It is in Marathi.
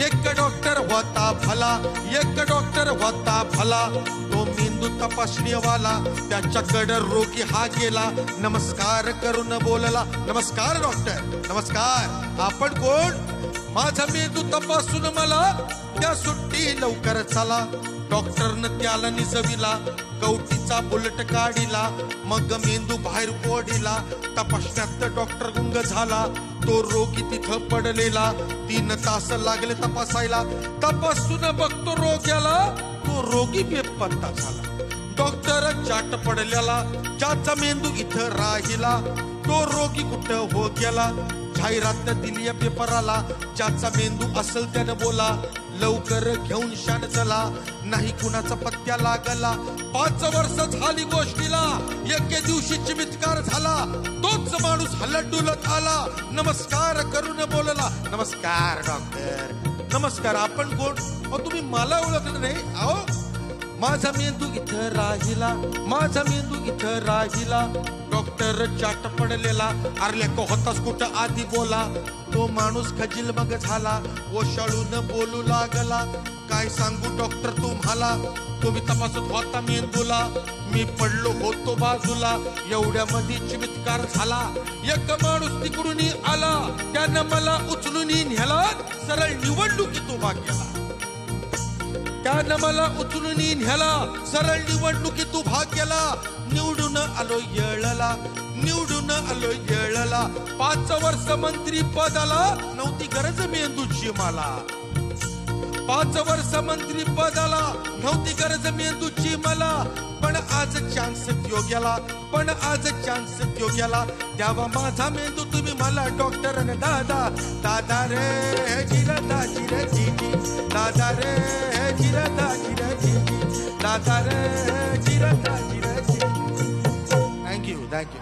एक डॉक्टर होता भला, एक डॉक्टर होता भला, तो मेंदू तपासणीवाला, त्याच्याकडे रोगी हा गेला, नमस्कार करून बोलला, नमस्कार डॉक्टर, नमस्कार, आपण कोण? माझा मेंदू तपासून मला त्या सुट्टी लवकर चला. डॉक्टरनं त्याला निजविला, कवटीचा बुलेट काढिला, मग मेंदू बाहेर ओढिला. तपासण्यात डॉक्टर गुंग झाला, तो रोगी तिथं पडलेला. 3 तास लागले तपासायला, तपासून बघतो रोग्याला, तो रोगी बेपत्ता झाला. डॉक्टर चाट पडलेला, ज्याचा मेंदू इथं राहिला, तो रोगी कुठं हो गेला. जाहिरात दिली पेपराला, ज्याचा मेंदू असेल त्यानं बोला, लवकर घेऊन शान चला, नाही कुणाचा पत्त्या लागला. 5 वर्ष झाली गोष्टीला, एके दिवशी चमत्कार झाला, तोच माणूस हलत डुलत आला, नमस्कार करून बोलला, नमस्कार डॉक्टर, नमस्कार, आपण कोण? तुम्ही मला ओळखलं नाही? अहो, माझा मेंदू इथं राहिला, माझा मेंदू इथं राहिला. डॉक्टर चाट पडलेला, अरे को होतास कुठं आधी बोला. तो माणूस खजील मग झाला, ओशाळून बोलू लागला, काय सांगू डॉक्टर तुम्हाला, तुम्ही तपासत होता मेंदूला, मी पडलो होतो बाजूला, एवढ्यामध्ये चमत्कार झाला. एक माणूस तिकडून आला, त्यानं मला उचलून नेला, सरळ निवडणुकीत उभा केला. त्यानं मला उचलून नेला, सरळ निवडणुकीत उभा केला. निवडून आलो येळला, निवडून आलो येळला. 5 वर्ष मंत्री पदाला नव्हती गरज मेंदूची मला. 5 वर्ष मंत्री पदाला नव्हती गरज मेंदूची मला. पण आज चान्स देऊ गेला, पण आज चान्स देऊ गेला. द्यावा माझा मेंदू तुम्ही मला डॉक्टर आणि दादा. दादा रे जिरदा जिरे जिजी, दादा रे जिरदा जिरे जिजी, दादा रे जिरदा जिरे जिजी. Thank you, thank you.